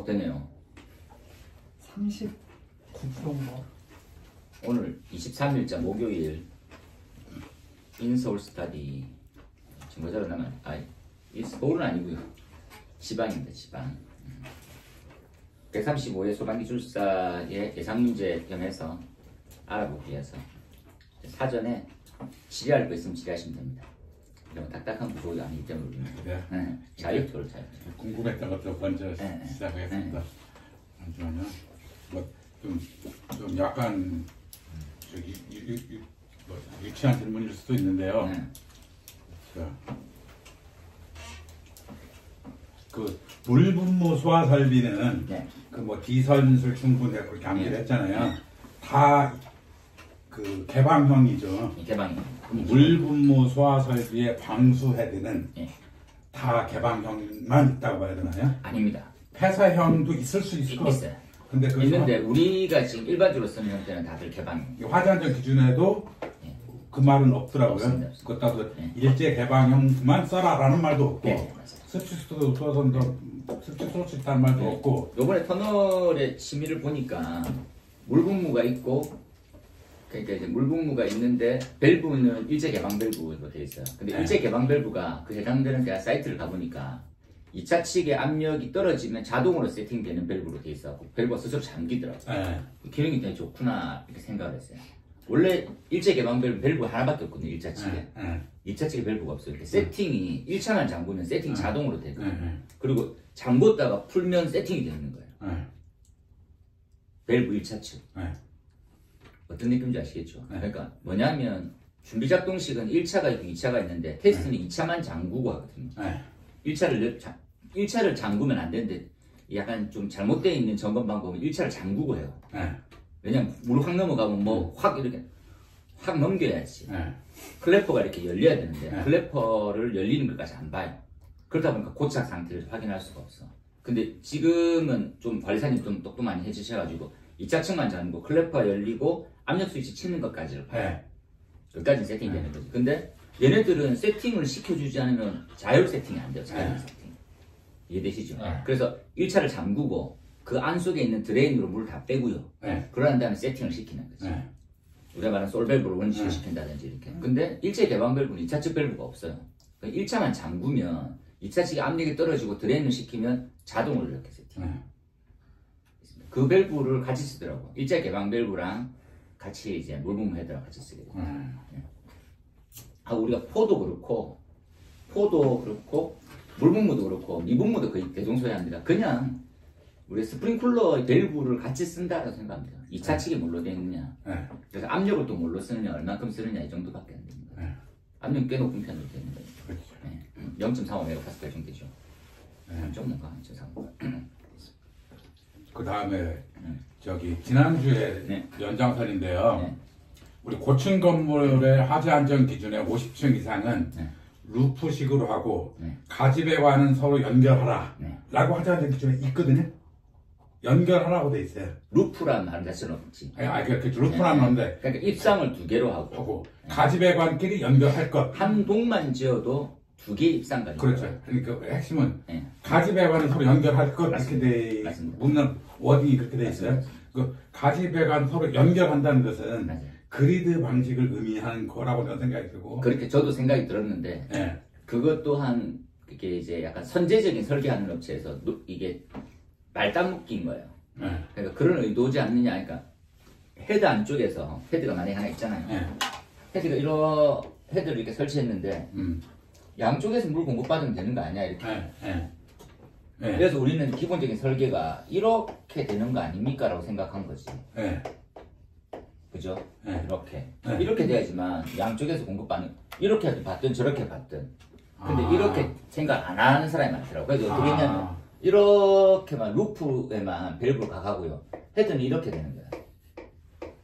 계속 되네요. 39%인가? 오늘 23일자 목요일 인서울 스타디 증거자료 나면 이 서울은 아니고요. 지방입니다. 지방. 135회 소방기 출사의 예상 문제 겸해서 알아보기 위해서 사전에 질의할 거 있으면 질의하시면 됩니다. 이런 딱딱한 구조가 아니기 때문에 네. 네. 자유투를 잘. 궁금했던 것도 먼저 시작하겠습니다. 잠시만요. 좀 약간 유치한 질문일 수도 있는데요. 자, 그 물분무 소화 설비는 그 뭐 디선술 충분해 그렇게 암기를 했잖아요. 다 그 개방형이죠. 개방형. 물분무 소화 설비의 방수 헤드는 다 개방형만 있다고 봐야 되나요? 아닙니다. 폐쇄형도 있을 수 있을 것 같아요. 근데 그 있는데 우리가 지금 일반적으로 쓰는 형태는 다들 개방. 화재안전 기준에도 그 말은 없더라고요. 없습니다. 그것도 일제 개방형만 써라라는 말도 없고 습식소도 습식소를 수 있다는 말도 없고. 요번에 터널의 심의를 보니까 물분무가 있고, 그러니까 이제 물분무가 있는데 밸브는 일제 개방 밸브로 되어 있어요. 근데 일제 개방 밸브가 그 해당되는 제가 사이트를 가보니까 2차 측의 압력이 떨어지면 자동으로 세팅되는 밸브로 되어 있어서 밸브가 스스로 잠기더라고요. 기능이 되게 좋구나 이렇게 생각을 했어요. 원래 일제 개방 밸브 하나밖에 없거든요. 1차 측에. 2차 측에 밸브가 없어요. 이렇게 세팅이 1차만 잠그면 세팅 자동으로 되거든요. 그리고 잠궜다가 풀면 세팅이 되는 거예요. 밸브 1차 측. 어떤 느낌인지 아시겠죠? 그러니까 뭐냐면 준비작동식은 1차가 있고 2차가 있는데 테스트는 2차만 잠그고 하거든요. 1차를 잠그면 안 되는데 약간 좀 잘못되어 있는 점검 방법은 1차를 잠그고 해요. 왜냐면 물 확 넘어가면 뭐 확 이렇게 확 넘겨야지. 클래퍼가 이렇게 열려야 되는데 클래퍼를 열리는 것까지 안 봐요. 그러다 보니까 고착 상태를 확인할 수가 없어. 근데 지금은 좀 관리사님 좀 똑똑 많이 해주셔가지고 2차 층만 잠그고 클래퍼 열리고 압력 스위치 치는 것까지를 봐요. 끝까지 세팅이 되는 거지. 근데 얘네들은 세팅을 시켜주지 않으면 자율 세팅이 안 돼요. 자율 세팅. 이해되시죠? 그래서 1차를 잠그고 그 안 속에 있는 드레인으로 물을 다 빼고요. 그러한 다음에 세팅을 시키는 거지. 우리가 말하는 솔밸브를 원시를 시킨다든지 이렇게. 근데 일제 개방 밸브는 2차 측 밸브가 없어요. 1차만 잠그면 2차 측의 압력이 떨어지고 드레인을 시키면 자동으로 이렇게 세팅. 그 밸브를 같이 쓰더라고. 일제 개방 밸브랑 같이 이제 물분무 헤드랑 같이 쓰게 돼요. 우리가 포도 그렇고 물분무도 그렇고 미분무도 거의 대동소이합니다. 그냥 우리 스프링쿨러 밸브를 같이 쓴다고 생각합니다. 2차 측이 뭘로 되어 있느냐. 그래서 압력을 또 뭘로 쓰느냐, 얼만큼 쓰느냐 이 정도밖에 안 됩니다. 압력 꽤 높은 편으로 되어 있는 거죠. 0.35MPa 정도 되죠. 좀 뭔가 0.35. 그 다음에 저기 지난주에 연장선인데요. 우리 고층 건물의 화재 안전 기준의 50층 이상은 루프식으로 하고 가지배관은 서로 연결하라 라고 화재 안전 기준에 있거든요. 연결하라고 돼 있어요. 루프라는 말 자체는 없지. 루프라는 건데. 그러니까 입상을 2개로 하고 가지배관끼리 연결할 것. 한 동만 지어도 2개 입상 가지고. 그렇죠. 그러니까 핵심은 가지배관은 서로 연결할 것 이렇게 돼. 묻는 워딩이 그렇게 돼 있어요. 그 가지배관 서로 연결한다는 것은 그리드 방식을 의미하는 거라고 저는 생각이 들고. 그렇게 저도 생각이 들었는데 그것 또한 이게 이제 약간 선제적인 설계하는 업체에서 이게 말단 묶인 거예요. 그러니까 그런 의도지 않느냐. 그러니까 헤드 안쪽에서 헤드가 만약에 하나 있잖아요. 헤드가 헤드를 이렇게 설치했는데 양쪽에서 물 공급받으면 되는 거 아니야 이렇게. 그래서 우리는 기본적인 설계가 이렇게 되는 거 아닙니까? 라고 생각한 거지. 그죠? 이렇게 돼야지만 양쪽에서 공급받는, 이렇게 받든 저렇게 받든. 근데 이렇게 생각 안 하는 사람이 많더라고. 그래서 어떻게 했냐면 이렇게만 루프에만 밸브를 가가고요. 헤드는 이렇게 되는 거야.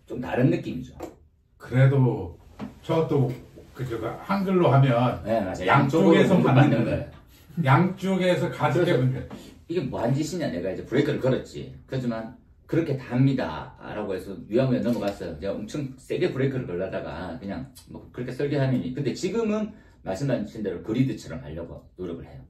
좀 다른 느낌이죠. 그래도 저것도 한글로 하면 양쪽에서 받는 거예요. 양쪽에서 가지게 이게 뭐한 짓이냐. 내가 이제 브레이크를 걸었지. 그렇지만 그렇게 다 합니다 라고 해서 위험에 넘어갔어요. 제가 엄청 세게 브레이크를 걸다가 그냥 뭐 그렇게 설계하면. 근데 지금은 말씀하신 대로 그리드처럼 하려고 노력을 해요.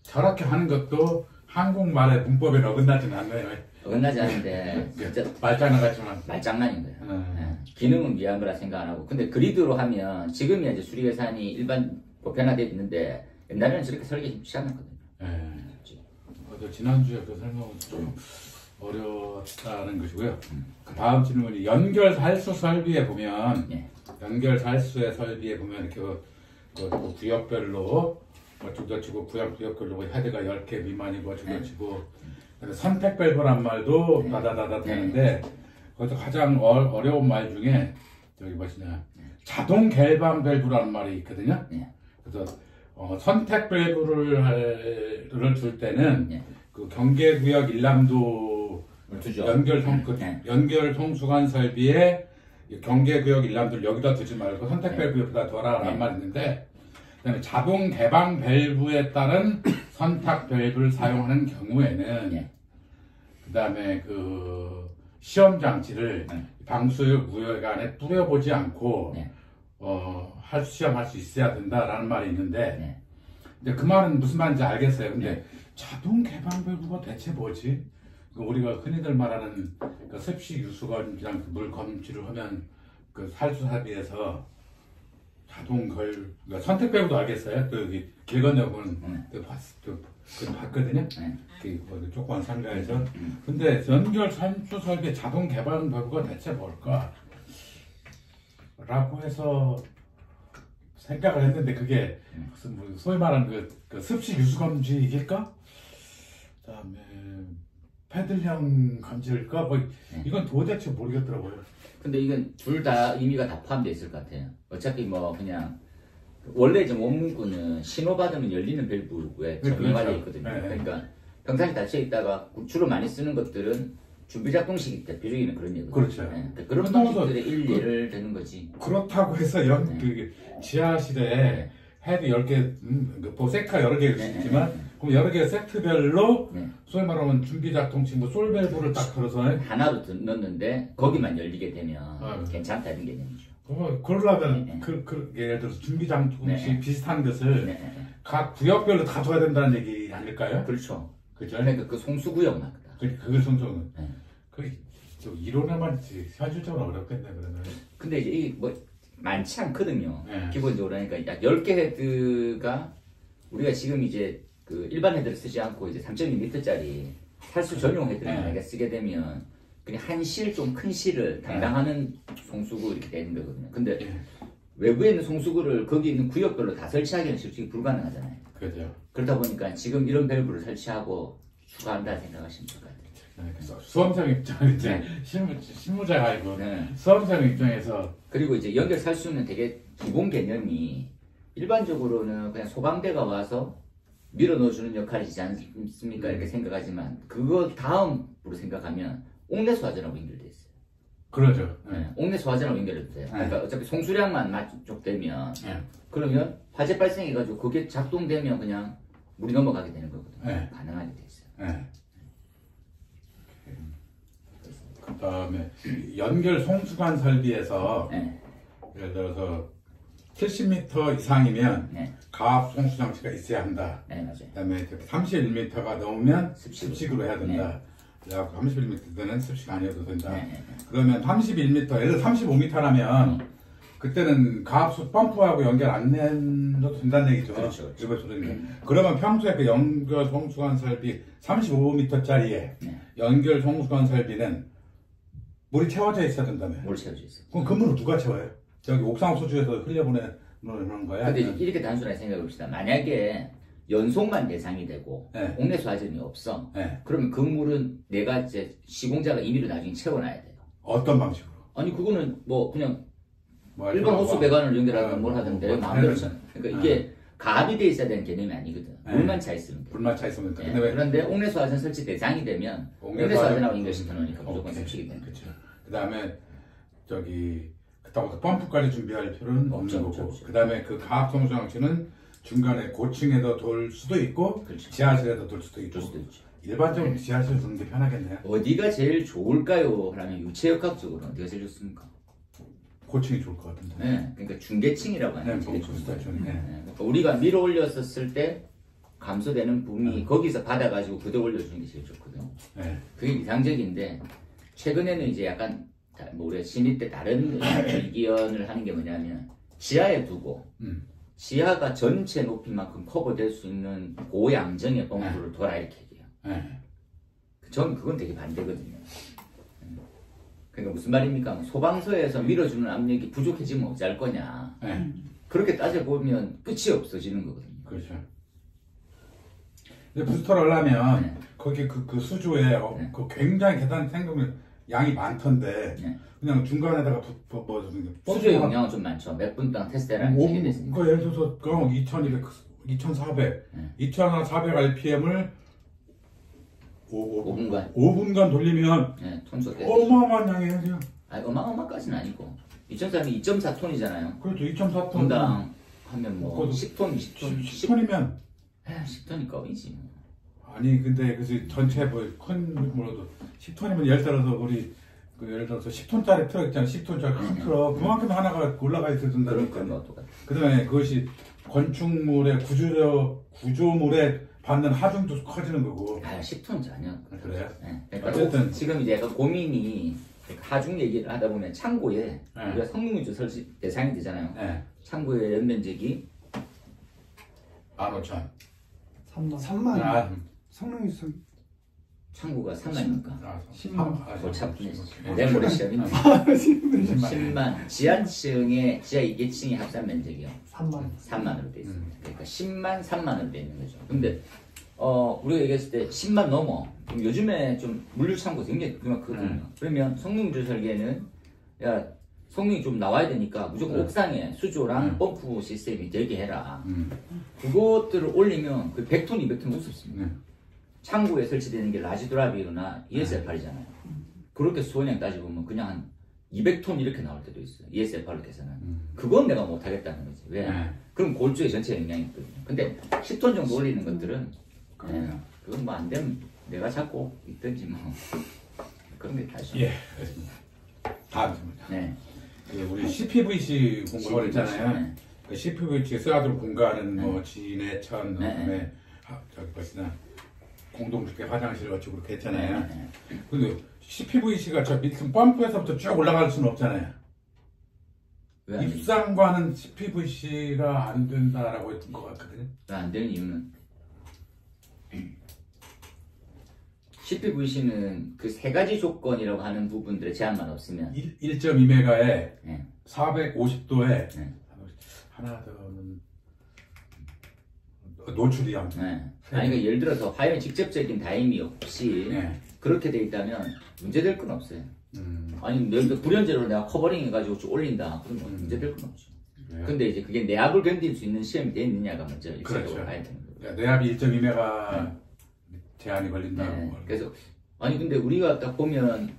저렇게 하는 것도 한국말의 문법에 어긋나지는 않네요. 어긋나지 않는데 진짜 말장난 같지만 말장난인 거예요. 예. 기능은 위한 거라 생각 안 하고. 근데 그리드로 하면 지금이야 이제 수리 계산이 일반 보편화되어 있는데 옛날에는 저렇게 설계 쉽지 않았거든요. 지난주에 그 설명은 좀 어려웠다는 것이고요. 그 다음 질문이 연결 살수 설비에 보면 연결 살수의 설비에 보면 이렇게 그 구역별로 두더치고 구역별로 헤드가 10개 미만이고 두더치고 선택 밸브란 말도 다다다다 되는데 거기서 가장 어려운 말 중에 저기 뭐시냐 자동 결방 밸브라는 말이 있거든요. 그래서 선택 밸브를 줄 때는 그 경계구역 일람도 연결 송수관 설비에 경계구역 일람도를 여기다 두지 말고 선택 밸브 옆에다 둬라라는 말이 있는데 그다음에 자동 개방 밸브에 따른 선택 밸브를 사용하는 경우에는 그다음에 그 시험 장치를 방수역 구역 안에 뿌려보지 않고 시험할 수 있어야 된다라는 말이 있는데 근데 그 말은 무슨 말인지 알겠어요. 근데 자동 개방 밸브가 대체 뭐지? 우리가 흔히들 말하는 그 습식 유수건 그냥 물 검지를 하면 그 살수사비에서 자동 그러니까 선택 밸브도 알겠어요. 그 길 건너면 봤거든요. 그 조그만 상가에서. 근데 연결 산수 설비 자동 개방 밸브가 대체 뭘까? 라고 해서 생각을 했는데 그게 무슨 뭐 소위 말하는 그 습식 유수검지일까? 그다음에 패들형 감지일까? 뭐 이건 도대체 모르겠더라고요. 근데 이건 둘 다 의미가 다 포함되어 있을 것 같아요. 어차피 뭐 그냥 원래 이제 원문구는 신호받으면 열리는 밸브에 정형화되어 있거든요. 그러니까 평상시 닫혀 있다가 주로 많이 쓰는 것들은 준비작동식이 대표적인 그런 예거든요. 그렇죠. 그러니까 그런 방식들의 일례를 되는 거지. 그렇다고 해서 그 지하실에 헤드 10개, 섹터 여러 개 있지만 그럼 여러 개 세트별로 소위 말하면 준비작동식 뭐 솔밸브를 딱 걸어서 하나로 넣는데 거기만 열리게 되면 괜찮다 이런 개념이죠. 그러려면 예를 들어서 준비작동식 비슷한 것을 각 구역별로 다 둬야 된다는 얘기 아닐까요? 그렇죠. 그죠? 그러니까 그 송수구역만 그걸 송수구역. 그 이론에만 있지 현실적으로 어렵겠네 그러면. 근데 이제 이게 뭐 많지 않거든요. 기본적으로 하니까 약 10개 헤드가 우리가 지금 이제 그 일반 헤드를 쓰지 않고 이제 3.2m짜리 살수 전용 헤드를 만약에 쓰게 되면 그냥 한 실 좀 큰 실을 담당하는 송수구 이렇게 되는 거거든요. 근데 외부에 있는 송수구를 거기 있는 구역별로 다 설치하기는 솔직히 불가능하잖아요. 그렇죠. 그러다 보니까 지금 이런 밸브를 설치하고 추가한다 생각하시면 될 것 같아요. 수험생 입장에서 이제 실무자가 아니고 수험생 입장에서 그리고 이제 연결 살수는 되게 기본 개념이 일반적으로는 그냥 소방대가 와서 밀어 넣어주는 역할이지 않습니까? 이렇게 생각하지만 그거 다음으로 생각하면 옥내 소화전하고 연결돼 있어요. 그러죠. 옥내 소화전하고 연결해도 돼요. 그러니까 어차피 송수량만 만족되면 그러면 화재 발생해가지고 그게 작동되면 그냥 물이 넘어가게 되는 거거든요. 가능하게 돼 있어요. 그 다음에 연결 송수관 설비에서 예를 들어서 70m 이상이면 가압 송수 장치가 있어야 한다. 맞아요. 그 다음에 31m가 넘으면 습식으로 해야 된다. 그래갖고 31m는 습식 아니어도 된다. 그러면 31m, 예를 들어 35m라면 그때는 가압수 펌프하고 연결 안 해도 된다는 얘기죠. 그렇죠. 그러면 평소에 그 연결 송수관 설비 35m짜리에 연결 송수관 설비는 물이 채워져 있어야 된다며. 물 채워져 있어. 그럼 그 물을 누가 채워요? 저기 옥상 호수주에서 흘려보내는 거야? 근데 이렇게 단순하게 생각해 봅시다. 만약에 연속만 대상이 되고 옥내 소화전이 없어. 그러면 그 물은 내가 이제 시공자가 임의로 나중에 채워놔야 돼요. 어떤 방식으로? 아니 그거는 뭐 그냥 일반 호수 배관을 연결하든 뭘 하든 내 마음대로 잖아. 그러니까 이게 가압이 돼 있어야 되는 개념이 아니거든. 물만 차 있으면 돼. 물만 차 있으면 돼. 그런데 옥내 소화전 설치 대상이 되면 옥내 소화전하고 연결시켜 놓으니까 무조건 습식이 되는 거죠. 그 다음에 그렇다고 펌프까지 준비할 필요는 없는 거고. 그 다음에 그 가압 송수 장치는 중간에 고층에도 돌 수도 있고 지하실에도 돌 수도 있고. 일반적으로 지하실 두는 게 편하겠네요. 어디가 제일 좋을까요? 하면 유체역학적으로 어디가 제일 좋습니까? 고층이 좋을 것 같은데. 그러니까 중계층이라고 하는 그러니까 우리가 밀어 올렸었을 때 감소되는 부분이 거기서 받아가지고 그대 올려주는 게 제일 좋거든요. 그게 이상적인데 최근에는 이제 약간 뭐 우리가 신입 때 다른 의견을 하는 게 뭐냐면 지하에 두고 지하가 전체 높이만큼 커버될 수 있는 고양정의 펌프를 둬라 이렇게 얘기해요. 저는 그건 되게 반대거든요. 그러니까 무슨 말입니까? 소방서에서 밀어주는 압력이 부족해지면 어찌할 거냐. 그렇게 따져보면 끝이 없어지는 거거든요. 그렇죠. 근데 부스터를 하려면 거기 그 수조에 그 굉장히 계단 생각하면 양이 많던데 그냥 중간에다가 수조의 용량은 좀 많죠. 몇 분 동안 테스트를 하게 됐습니다. 예를 들어서 2200, 2400, 2400 RPM을 5분간 돌리면 톤수 어마어마한 양이에요. 아니 어마어마까지는 아니고 2400이 2.4톤이잖아요. 그렇죠. 2.4톤 분당 하면 뭐 10톤, 20톤 10톤이면 10톤이 껌이지 뭐. 아니 근데 그래서 전체 뭐큰 뭐라도 10톤이면 예를 들어서 우리 예를 들어서 10톤짜리 트럭 있잖아요. 10톤짜리 큰 트럭 그만큼 하나가 올라가 있어야 된다니까. 그런 거 똑같아. 그다음에 그것이 건축물의 구조물에 받는 하중도 커지는 거고. 10톤 전혀. 그래요? 그러니까 어쨌든 지금 이제 약간 고민이 하중 얘기를 하다 보면 창고에 우리가 성능유지 설치 대상이 되잖아요. 창고의 연면적이 15,000. 3만. 성능유지 창고가 3만이니까. 10만. 골차분해. 내일모레 시험인데. 10만. 지하층에 지하 2개층의 합산 면적이요. 3만으로 돼 있습니다. 그러니까 10만 3만으로 돼 있는 거죠. 근데 우리가 얘기했을 때 10만 넘어. 요즘에 좀 물류 창고 굉장히 그렇거든요. 그러면 성능유지 설계는 야 성능이 좀 나와야 되니까 무조건 옥상에 수조랑 펌프 시스템이 되게 해라. 그것들을 올리면 그 100톤, 200톤 우습습니다. 창고에 설치되는 게 라지드랍이거나 ESFR이잖아요. 그렇게 수원량 따지보면 그냥 한 200톤 이렇게 나올 때도 있어요. ESFR로 계산은. 그건 내가 못하겠다는 거지. 왜? 그럼 골조에 전체 영향이 있거든요. 근데 10톤 정도 올리는 것들은 그건 뭐 안 되면 내가 잡고 있든지 뭐 그런 게 다죠. 예, 알겠습니다. 다음 질문. 우리 CPVC 공부를 했잖아요. 그 CPVC 쓰라도 공간은 뭐 진해천, 그다음에 저기 뭐시나 공동주택 화장실 어쩌고 그렇게 했잖아요. 근데 CPVC가 저 밑에 펌프에서부터 쭉 올라갈 수는 없잖아요. 입상과는 CPVC가 안 된다라고 했던 것 같거든요. 안 되는 이유는 CPVC는 그 세 가지 조건이라고 하는 부분들의 제한만 없으면 1.2메가에 450도에 하나 더는 노출이 안 돼. 아니 그러니까 예를 들어서 화염 직접적인 다임이 없이 그렇게 돼 있다면 문제될 건 없어요. 아니 내가 불연제로 내가 커버링 해가지고 쭉 올린다 그러면 문제될 건 없죠. 근데 이제 그게 내압을 견딜 수 있는 시험이 돼 있느냐가 먼저 그렇죠. 봐야 되는 거예요. 내압이 1.2메가 제한이 걸린다고. 그래서 아니 근데 우리가 딱 보면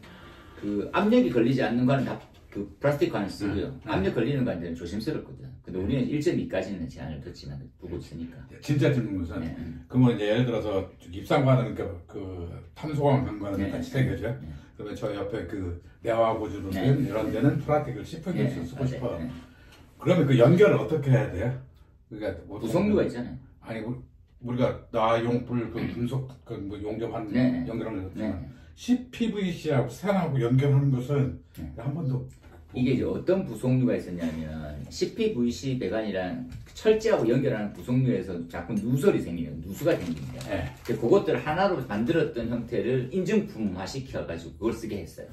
그 압력이 걸리지 않는 거는 다 그 플라스틱 관을 쓰고요. 압력 걸리는 관들은 조심스럽거든. 근데 우리는 1.2까지는 제한을 뒀지만 두고 있으니까. 진짜 듣는 것은 그러면 이제 예를 들어서 입상과는 그 탄소광 관과는 같이 생겨죠. 그러면 저 옆에 그 내화 보조는 이런 데는 플라스틱을 10% 쓰고 싶어. 그러면 그 연결을 어떻게 해야 돼요? 그러니까 뭐 부속류가 있잖아요. 아니 우리가 나용불 그 금속 그 뭐 용접하는 연결하는 거잖아. CPVC하고 산하고 연결하는 것은 한 번도 이게 이제 어떤 부속류가 있었냐면 CPVC 배관이랑 철제하고 연결하는 부속류에서 자꾸 누설이 생기는 누수가 생깁니다. 그것들 하나로 만들었던 형태를 인증품화 시켜가지고 그걸 쓰게 했어요.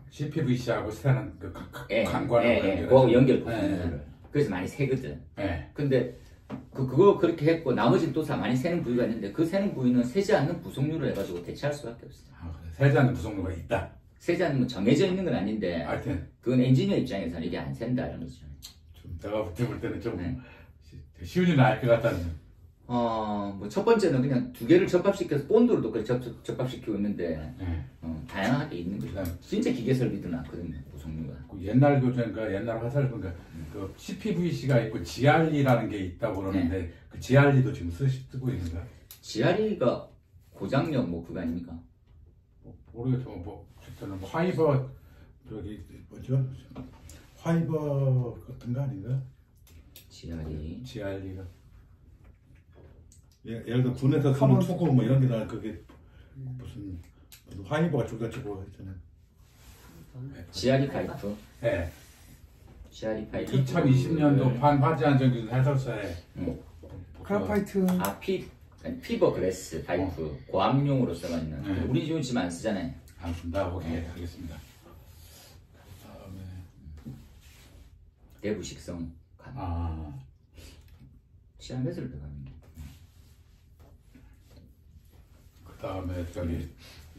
CPVC하고 산은 그 관과하고 그 연결 부속류를 그래서 많이 새거든. 근데 그거 그렇게 했고 나머지는 또 많이 새는 부위가 있는데 그 새는 부위는 새지 않는 부속류를 해가지고 대체할 수밖에 없어요. 새지 않는 부속류가 있다. 새지 않는 건 정해져 있는 건 아닌데 그건 엔지니어 입장에서는 이게 안 샌다는 거죠. 좀 내가 볼 때는 좀 쉬운 일은 알 것 같다는. 뭐 첫 번째는 그냥 두 개를 접합시켜서 본드로도 접합시키고 있는데 다양하게 있는 거죠. 진짜 기계 설비도 많거든요. 부속류가. 그 옛날 교재인가 옛날 화살인가 그 CPVC가 있고 GRE라는 게 있다고 그러는데 그 GRE도 지금 쓰고 있는가? GRE가 고장력 뭐 그거 아닙니까? 모르겠어. 뭐 저는 화이버 저기 뭐죠? 화이버 같은 거 아닌가? GRE가 예를 들어 군에서 쓰는 투구 뭐 이런 데다 그게 무슨 화이버가 줄다치고 했잖아요. GRE 파이프. 네. GRE 파이프. 2020년도 화재 안전기준 해설서에 그라파이트. 피버 그래스 파이프 고압용으로 써가 있는. 우리 지금 안 쓰잖아요. 안 쓴다. 오케이 알겠습니다. 그다음에 대부식성 간. 시한 배수를 들어갑니다. 그다음에 저기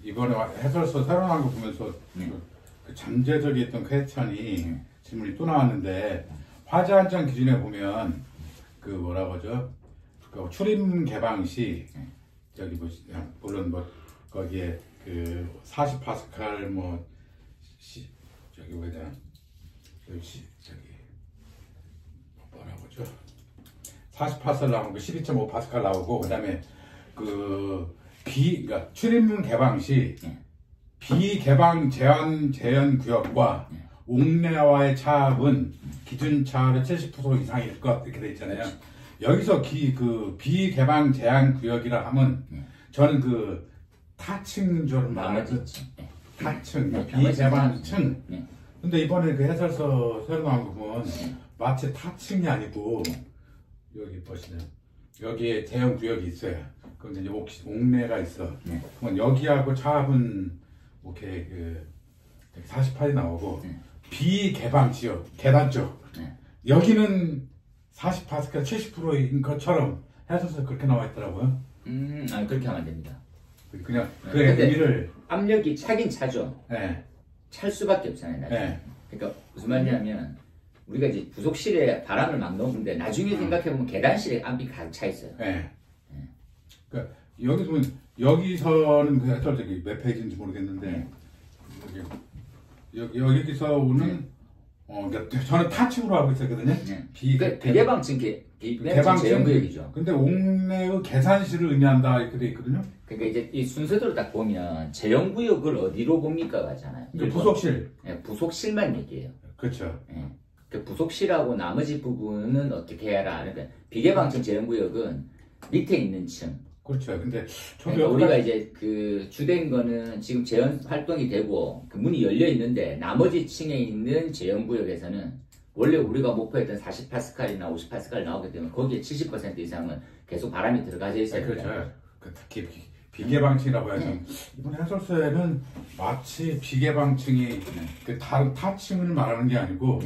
이번에 해설서 새로 나온 거 보면서 그 잠재적인 어떤 퀘스천이 질문이 또 나왔는데 화재 안전 기준에 보면 그 뭐라고 하죠? 그 출입문 개방 시 저기 뭐 물론 뭐 거기에 그 40파스칼 뭐 저기 뭐냐 저기 뭐라고 하죠? 40파스칼 나오고 12.5파스칼 나오고 그다음에 그러니까 출입문 개방 시 비개방 제한 구역과 옥내와의 차압은 기준 차압의 70% 이상일 것 이렇게 돼 있잖아요. 여기서 그 비개방 제한 구역이라 하면 저는 그 타층인 줄 알았어요. 타층, 비개방층. 근데 이번에 그 해설서 새로 나온 거 보면 마치 타층이 아니고 여기 보시면 여기에 대형 구역이 있어요. 그런데 이제 옥내가 있어. 그러면 여기하고 차압은 오케이 그 48이 나오고 비개방 지역 계단 쪽 여기는 40파스칼 70%인 것처럼 해서서 그렇게 나와 있더라고요. 아니 그렇게 하면 안 됩니다. 그냥 그 의미를 압력이 차긴 차죠. 네. 찰 수밖에 없잖아요. 나중에. 네. 그러니까 무슨 말이냐면 우리가 이제 부속실에 바람을 막 넣는데 나중에 생각해 보면 계단실에 압력이 가득 차 있어요. 네. 그러니까 여기 보면 여기서는 그 해설적이 몇 페이지인지 모르겠는데 여기서 오는 그러니까 저는 타층으로 하고 있었거든요. 비개방층 제형구역이죠. 근데 옥내의 계산실을 의미한다 이렇게 돼 있거든요. 그러니까 이제 이 순서대로 딱 보면 제형구역을 어디로 봅니까 가잖아요. 그러니까 부속실. 네, 부속실만 얘기해요. 그렇죠. 네. 그 부속실하고 나머지 부분은 어떻게 해라. 그러니까 비개방층 제형구역은 밑에 있는 층. 그렇죠. 근데 그러니까 우리가 이제 그 주된 거는 지금 재현 활동이 되고 그 문이 열려 있는데 나머지 층에 있는 재현구역에서는 원래 우리가 목표했던 40파스칼이나 50파스칼 나오기 때문에 거기에 70% 이상은 계속 바람이 들어가져 있어요. 그렇죠. 특히 비개방층이라고 해서 이번 해설서에는 마치 비개방층이 그 다른 타층을 말하는 게 아니고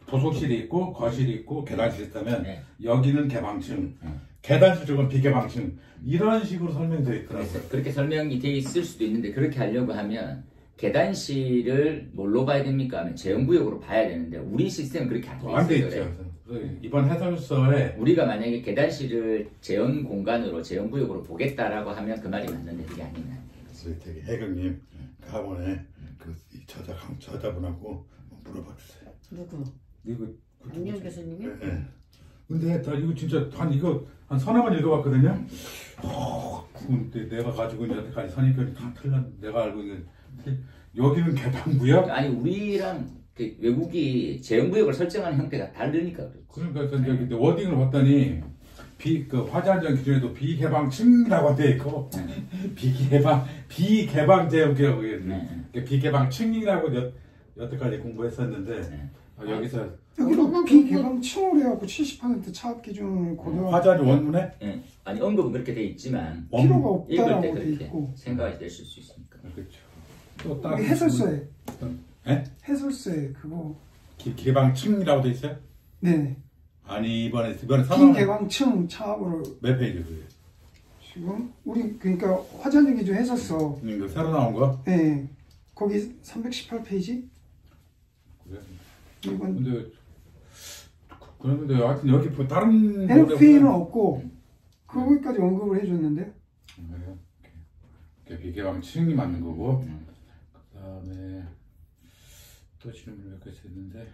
부속실이 있고 거실이 있고 계단실이 있다면 여기는 개방층. 계단실 쪽은 비개방층 이런 식으로 설명되어 있더라고요. 그렇게 설명이 돼 있을 수도 있는데 그렇게 하려고 하면 계단실을 뭘로 봐야 됩니까? 하면 제형구역으로 봐야 되는데 우리 시스템은 그렇게 안 돼 있어요. 이번 해설서에 우리가 만약에 계단실을 재현 공간으로 재현구역으로 보겠다라고 하면 그 말이 맞는데 그게 아니면 되게 해경님 가번에 그 저자분하고 물어봐 주세요. 누구? 이거 안녕 교수님이요? 네. 근데 나 이거 진짜 한 서너 번 읽어봤거든요. 근데 내가 가지고 있는 여태까지 선입견이 다 틀렸는데 내가 알고 있는 여기는 개방구역? 아니 우리랑 그 외국이 재형구역을 설정하는 형태가 다르니까 그렇지. 그러니까 여기 워딩을 봤더니 그 화재 안전 기준에도 비개방층이라고 돼 있고 비개방 제형구역 비개방층이라고 여태까지 공부했었는데 여기서 여기도 비개방층으로 해갖고 70% 차압 기준을 고려. 화재 안전 원문에? 네. 아니 언급은 그렇게 돼 있지만 필요가 읽을 때 없다라고 돼 그렇게 있고. 생각이 되실 수 있으니까. 그렇죠. 또 다른 해설서에. 네? 해설서에 그거. 개방층이라고 돼 있어요? 네. 아니 이번에 비개방층 차압으로. 몇 페이지 그게? 지금 우리 그러니까 화재 안전 기준 해설서. 이거 새로 나온 거? 네. 거기 318페이지? 그래. 이건 그런데 하여튼 여기 다른 NFA는 없고 그거까지 언급을 해줬는데. 비개방층이 맞는 거고 그 다음에 또 질문을 몇 가지 했는데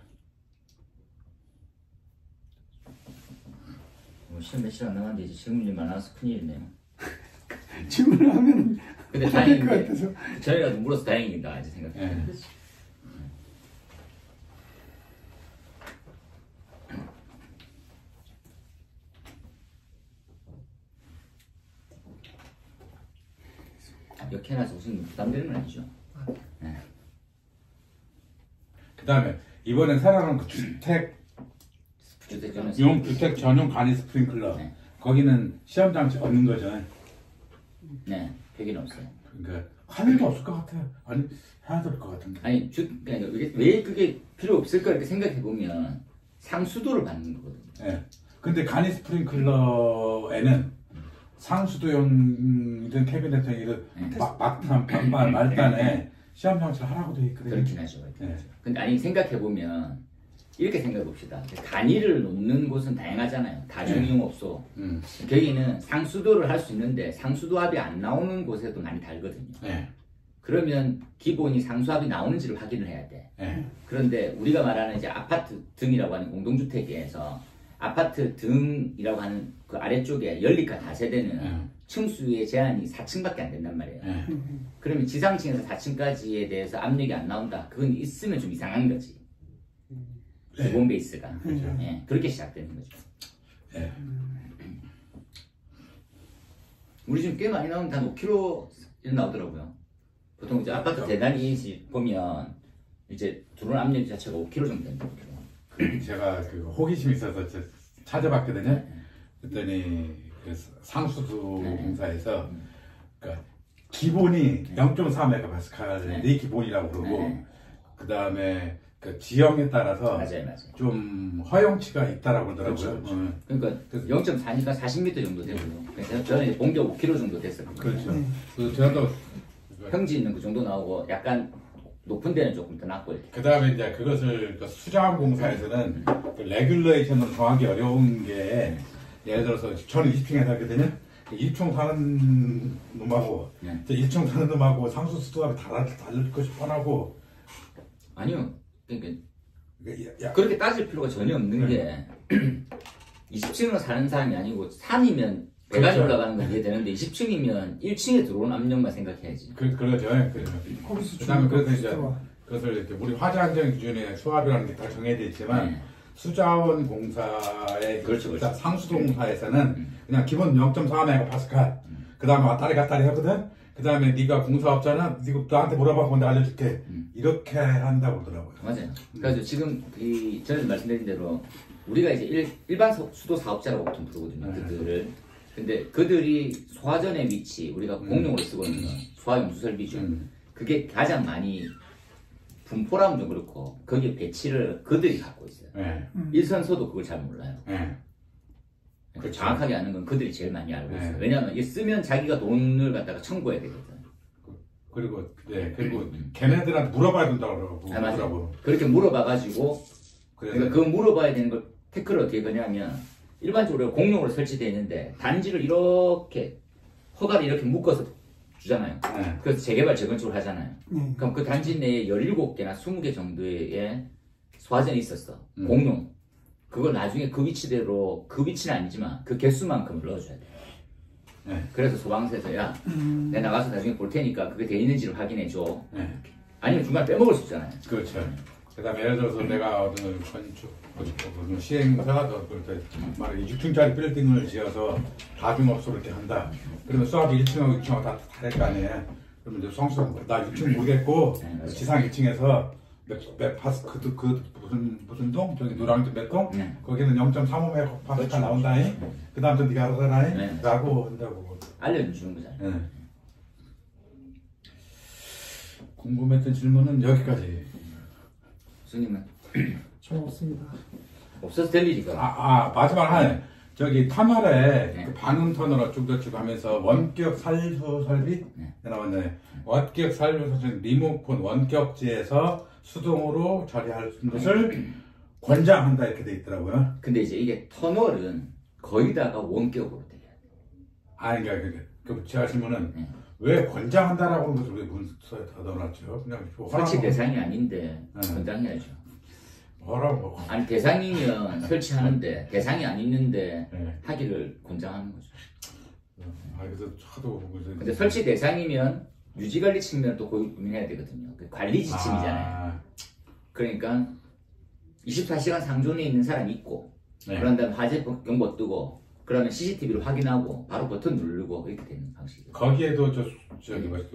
시험 몇 시간 남았는데 이제 질문이 많아서 큰일이네요. 질문을 하면은 근데 다행인 것 다행인데 같아서. 저희가 물어서 다행이다 이제 생각해요. 이렇게 해놔서 무슨 부담되는 건 아니죠. 네. 그 다음에 이번에 새로 나온 그 주택 전용 간이 스프링클러. 네. 거기는 시험 장치 없는 거죠. 네, 폐기는 없어요. 그러니까 화면도 없을 것 같아요. 아니 해야 될 것 같은데. 아니 왜 그게 필요 없을까 이렇게 생각해 보면 상수도를 받는 거거든요. 네. 근데 간이 스프링클러에는 상수도용이든 캐비넷형이든 네. 막탄, 반반, 말단에 시험 장치를 하라고 돼 있거든요. 그렇긴 하죠. 네. 근데 아니 생각해 보면 이렇게 생각해 봅시다. 간이를 놓는 곳은 다양하잖아요. 다중이용업소. 거기는 상수도를 할 수 있는데 상수도합이 안 나오는 곳에도 많이 달거든요. 네. 그러면 기본이 상수합이 나오는지를 확인을 해야 돼. 네. 그런데 우리가 말하는 이제 아파트 등이라고 하는 공동주택에서 아파트 등이라고 하는 그 아래쪽에 연립과 다세대는 층수의 제한이 4층밖에 안 된단 말이에요. 그러면 지상층에서 4층까지에 대해서 압력이 안 나온다. 그건 있으면 좀 이상한 거지. 기본 베이스가. 예, 그렇게 시작되는 거죠. 네. 우리 지금 꽤 많이 나오는 한 5kg 나오더라고요. 보통 이제 아파트 대단히 보면 이제 들어오는 압력 자체가 5kg 정도 된다. 제가 그 호기심이 있어서 찾아봤거든요. 그랬더니 그 상수도 공사에서 그러니까 기본이 0.4메가파스칼 네 기본이라고 그러고 그 다음에 그 지형에 따라서 맞아요. 좀 허용치가 있다라고 그러더라고요. 그렇죠. 그러니까 0.4니까 40m 정도 되고요. 그래서 저는 공격 5kg 정도 됐었거든요. 그렇죠. 그래서 저도 평지 있는 그 정도 나오고 약간 높은 데는 조금 더 낮고 이렇게. 그 다음에 이제 그것을 그 수자원 공사에서는 그 레귤레이션을 정하기 어려운 게 예를 들어서 저는 20층에 살거든요. 1층 사는 놈하고 1층 사는 놈하고 상수 수도합이 다를 것이 뻔하고 아니요. 그러니까 그렇게 따질 필요가 전혀 없는 게 20층으로 사는 사람이 아니고 3이면 배관이 올라가는 건 이해되는데 20층이면 1층에 들어오는 압력만 생각해야지. 그러죠. 그다음에 그래서 이제 그것을 이렇게 우리 화재 안전 기준에 수압이라는 게 다 정해져 있지만 수자원 공사의 그렇죠. 상수도 공사에서는 그냥 기본 0.4메가파스칼 그 다음에 왔다리 갔다리 하거든. 그 다음에 네가 공사업자는 네가 나한테 물어봐서 내가 알려줄게. 이렇게 한다고 그러더라고요. 맞아요. 그래서 지금 전에 말씀드린 대로 우리가 이제 일반 수도 사업자라고 보통 부르거든요. 그들을. 근데 그들이 소화전의 위치, 우리가 공용으로 쓰고 있는 소화용 수설비죠. 그게 가장 많이 분포라면 좀 그렇고 거기에 배치를 그들이 갖고 있어요. 일선서도 그걸 잘 몰라요. 그렇죠. 정확하게 아는 건 그들이 제일 많이 알고 있어요. 왜냐하면 이게 쓰면 자기가 돈을 갖다가 청구해야 되거든. 그리고 걔네들한테 물어봐야 된다고 그러고. 맞아요. 그렇게 물어봐가지고 그러니까 그 물어봐야 되는 걸 태클을 어떻게 거냐면 일반적으로 공용으로 설치되어 있는데 단지를 이렇게 허가를 이렇게 묶어서 주잖아요. 그래서 재개발 재건축을 하잖아요. 그럼 그 단지 내에 17개나 20개 정도의 소화전이 있었어. 공용. 그걸 나중에 그 위치대로, 그 위치는 아니지만 그 개수만큼을 넣어줘야 돼. 그래서 소방서에서 야, 내가 나가서 나중에 볼 테니까 그게 돼 있는지를 확인해줘. 아니면 중간에 빼먹을 수 있잖아요. 그렇죠. 그 다음에 예를 들어서 내가 어떤 건축, 시행사가 말해 6층짜리 빌딩을 지어서 다중업소를 이렇게 한다. 그러면 수압이 1층하고 2층하고 다 다를 거 아니에요. 그러면 이제 성수가 나 6층 모르겠고 지상 2층에서 몇 파스 그 무슨 동 저기 노량진 몇 동 거기는 0.35메가파스칼 나온다니. 그 다음부터 네가 알아서 하라니 라고 한다고 알려주는 거잖아요. 궁금했던 질문은 여기까지. 교수님은? 저 없습니다. 없어서 될 일이가. 마지막 하나. 저기 터널에 그 방음 터널 어쩌고저쩌고 하면서 원격 산수 설비 나왔네. 원격 산수 설비 리모컨 원격지에서 수동으로 처리할 것을 권장한다 이렇게 돼 있더라고요. 근데 이제 이게 터널은 거의다가 원격으로 돼야 돼. 그러니까 제가 질문은 왜 권장한다라고 하는 것을 왜 문서에 다 넣어놨죠? 그냥 설치 대상이 아닌데 권장해야죠. 뭐라고? 아니 대상이면 설치하는데 대상이 아닌데 하기를 권장하는 거죠. 그래서 하도. 근데 설치 대상이면 유지관리 측면을 또 고민해야 되거든요. 그 관리 지침이잖아요. 그러니까 24시간 상존에 있는 사람이 있고 그런 다음에 화재 경보 뜨고 그러면 CCTV를 확인하고 바로 버튼 누르고 이렇게 되는 방식이에요. 거기에도 저기 뭐지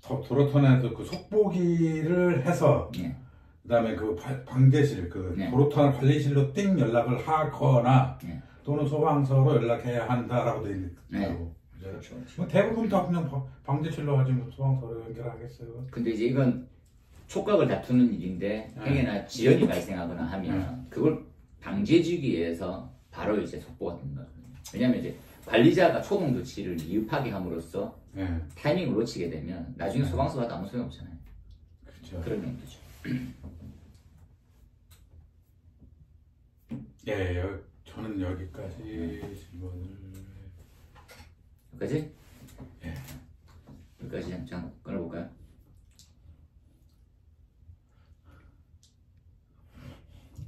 도로터널에서 그 속보기를 해서 네. 그다음에 그 방제실 그 네. 도로터널 관리실로 띵 연락을 하거나 네. 또는 소방서로 연락해야 한다라고 되어 있는 네. 그렇죠. 뭐 대부분 다 그냥 방제실로 하지 뭐 소방서로 연결하겠어요. 근데 이제 이건 촉각을 다투는 일인데 행여나 지연이 발생하거나 하면 그걸 방지해주기 위해서 바로 이제 속보가 되는 거거든요. 왜냐하면 이제 관리자가 초동 조치를 미흡하게 함으로써 타이밍을 놓치게 되면 나중에 소방서 가도 아무 소용 없잖아요. 그렇죠. 그런 용도죠. 예, 저는 여기까지 질문을. 여기까지? 예. 여기까지 장